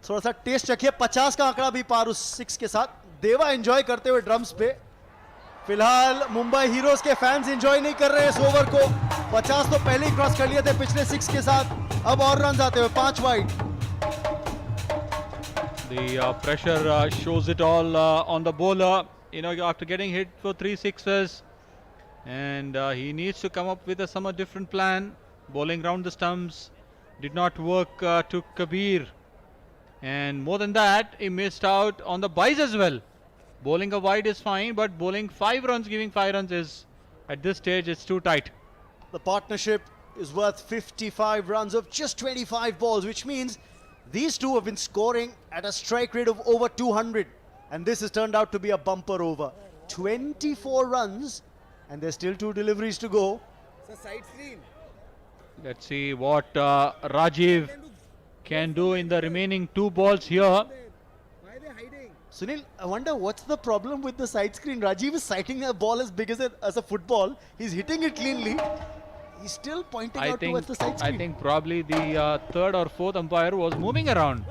थोड़ा सा टेस्ट चखिए, 50 का आंकड़ा भी पार उस 6 के साथ। देवा एंजॉय करते हुए ड्रम्स पे। फिलहाल मुंबई हीरोज के फैंस एंजॉय नहीं कर रहे इस ओवर को। 50 तो पहले ही क्रॉस कर लिए थे पिछले 6 के साथ। अब और रन आते हुए 5 wide. The pressure shows it all on the bowler. You know, after getting hit for 3 sixes, and he needs to come up with a somewhat different plan. Bowling round the stumps did not work to Kabir, and more than that, he missed out on the buys as well. Bowling a wide is fine, but bowling 5 runs, giving 5 runs is, at this stage, it's too tight. The partnership is worth 55 runs of just 25 balls, which means these two have been scoring at a strike rate of over 200, and this has turned out to be a bumper over. 24 runs, and there's still 2 deliveries to go. It's a side screen. Let's see what Rajiv can do in the remaining 2 balls here. Why are they hiding? Sunil, I wonder what's the problem with the side screen. Rajiv is sighting a ball as big as a football. He's hitting it cleanly. He's still pointing out towards the side screen. I think probably the third or fourth umpire was moving around.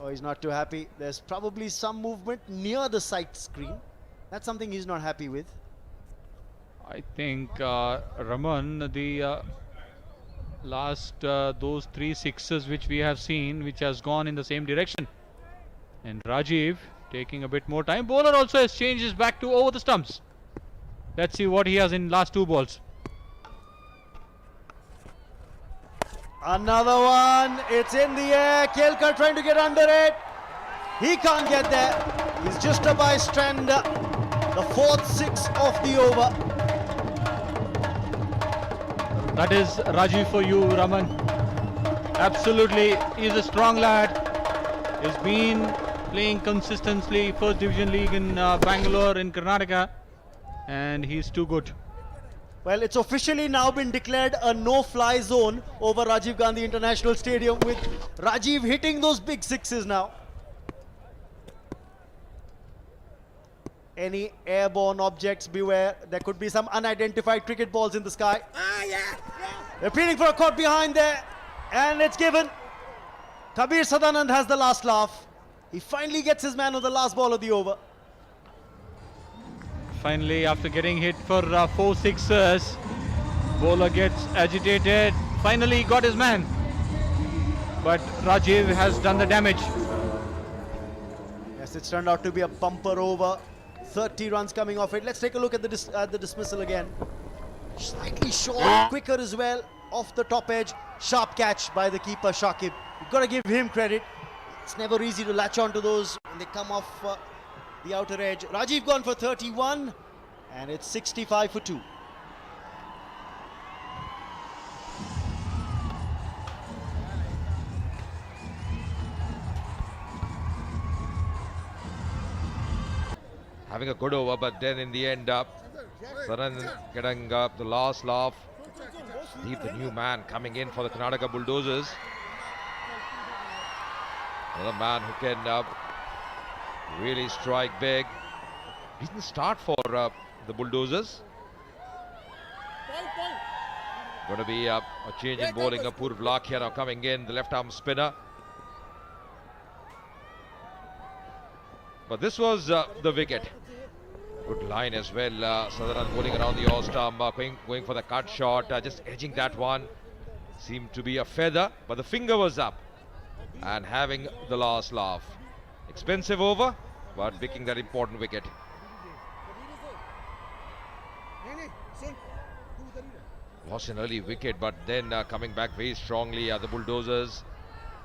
Oh, he's not too happy. There's probably some movement near the side screen. That's something he's not happy with. I think Raman, the last those 3 sixes which we have seen, which has gone in the same direction, and Rajiv taking a bit more time. Bowler also has changed his back to over the stumps. Let's see what he has in last 2 balls. Another one. It's in the air. Kelkar trying to get under it. He can't get there. He's just a bystander. The 4th 6 of the over. That is Rajiv for you, Raman. Absolutely, he's a strong lad. He's been playing consistently First Division League in Bangalore, in Karnataka, and he's too good. Well, it's officially now been declared a no-fly zone over Rajiv Gandhi International Stadium, with Rajiv hitting those big sixes now. Any airborne objects, beware. There could be some unidentified cricket balls in the sky. They're pleading for a caught behind there, and it's given. Kabir Sadanand has the last laugh. He finally gets his man on the last ball of the over. Finally, after getting hit for 4 sixes, bowler gets agitated. Finally, got his man. But Rajiv has done the damage. Yes, it's turned out to be a bumper over. 30 runs coming off it. Let's take a look at the dismissal again. Slightly short, quicker as well, off the top edge. Sharp catch by the keeper, Shakib. You've got to give him credit. It's never easy to latch onto those when they come off the outer edge. Rajiv gone for 31, and it's 65 for 2. Having a good over, but then in the end, Saran getting the last laugh. Deep, the new man coming in for the Karnataka Bulldozers. Another man who can really strike big. Decent start for the Bulldozers. Going to be a change in bowling. Purv Lakhia now coming in, the left arm spinner. But this was the wicket. Good line as well. Sadaran bowling around the off stump, going for the cut shot, just edging that one. Seemed to be a feather, but the finger was up and having the last laugh. Expensive over, but picking that important wicket. Lost an early wicket, but then coming back very strongly. The Bulldozers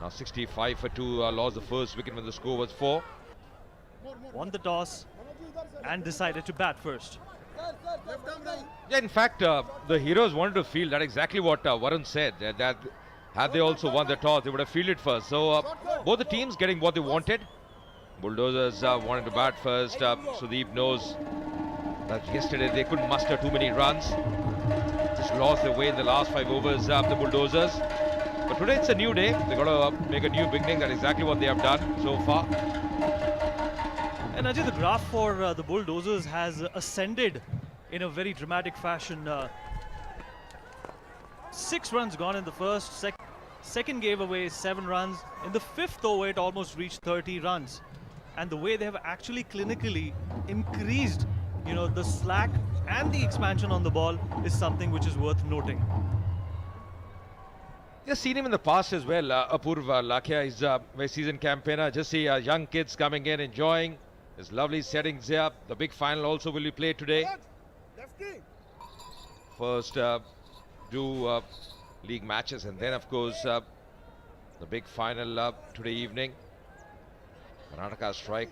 now 65 for 2. Lost the first wicket when the score was 4. Won the toss and decided to bat first. Yeah, in fact, the Heroes wanted to field. That's exactly what Varun said. That had they also won the toss, they would have fielded first. So both the teams getting what they wanted. Bulldozers wanted to bat first. Sudeep knows that yesterday they couldn't muster too many runs. Just lost their way in the last 5 overs of the Bulldozers. But today it's a new day. They've got to make a new beginning. That's exactly what they have done so far. And Ajay, the graph for the Bulldozers has ascended in a very dramatic fashion. 6 runs gone in the first, second gave away 7 runs. In the 5th over, it almost reached 30 runs. And the way they have actually clinically increased, the slack and the expansion on the ball is something which is worth noting. Just seen him in the past as well. Apurva Lakhia is a very seasoned campaigner. Just see young kids coming in, enjoying his lovely settings here. The big final also will be played today. First league matches, and then of course the big final today evening. Karnataka strike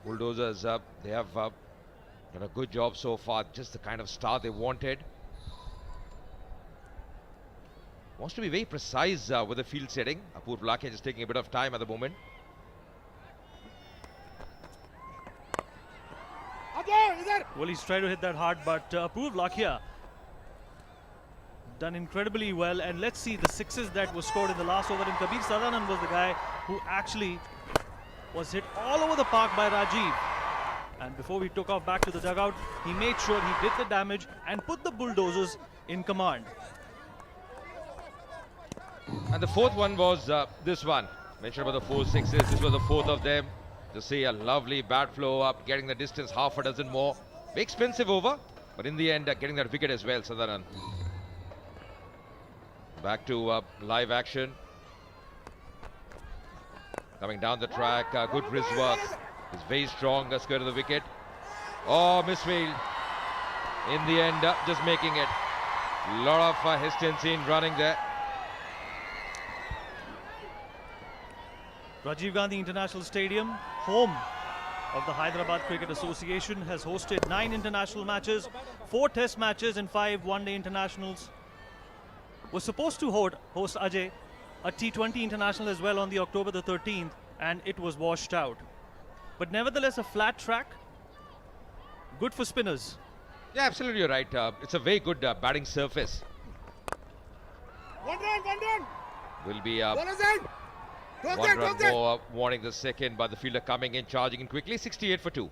Bulldozers. They have done a good job so far. Just the kind of start they wanted. Wants to be very precise with the field setting. Apurva Lakhia just taking a bit of time at the moment. Well, he's trying to hit that hard, but Apurva Lakhia done incredibly well. And let's see the sixes that were scored in the last over. And Kabir Sadanan was the guy who actually was hit all over the park by Rajiv. And before we took off back to the dugout, he made sure he did the damage and put the Bulldozers in command. And the fourth one was this one. Mentioned about the 4 sixes. This was the fourth of them. To see a lovely bat flow up, getting the distance half a dozen more. Very expensive over, but in the end getting that wicket as well, Sadanan. Back to live action. Coming down the track, good wrist work. He's very strong, skirt of the wicket. Oh, misfield. In the end, just making it. Lot of hesitancy in running there. Rajiv Gandhi International Stadium, home of the Hyderabad Cricket Association, has hosted 9 international matches, 4 test matches and 5 one-day internationals. Was supposed to host Ajay a T20 international as well on the October the 13th, and it was washed out. But nevertheless, a flat track, good for spinners. Yeah, absolutely, you're right. It's a very good batting surface. One run. Will be Ball is in. one run more, warning the second, but the fielder coming in, charging in quickly. 68 for 2.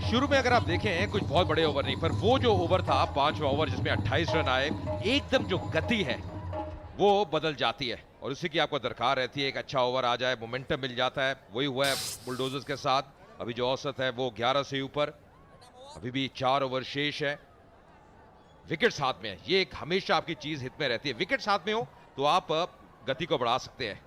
शुरू में अगर आप देखें कुछ बहुत बड़े over नहीं, पर वो जो ओवर था 5वां ओवर जिसमें 28 रन आए, एकदम जो गति है वो बदल जाती है और उसी की आपको दरकार रहती है। एक अच्छा ओवर आ जाए, मोमेंटम मिल जाता है। वही हुआ है बुलडोजर्स के साथ। अभी जो औसत है वो 11 से ऊपर, अभी भी 4 ओवर शेष है। विकेट्स हाथ में है, ये एक हमेशा आपकी चीज हित में रहती है। विकेट्स हाथ में हो तो आप गति को बढ़ा सकते हैं।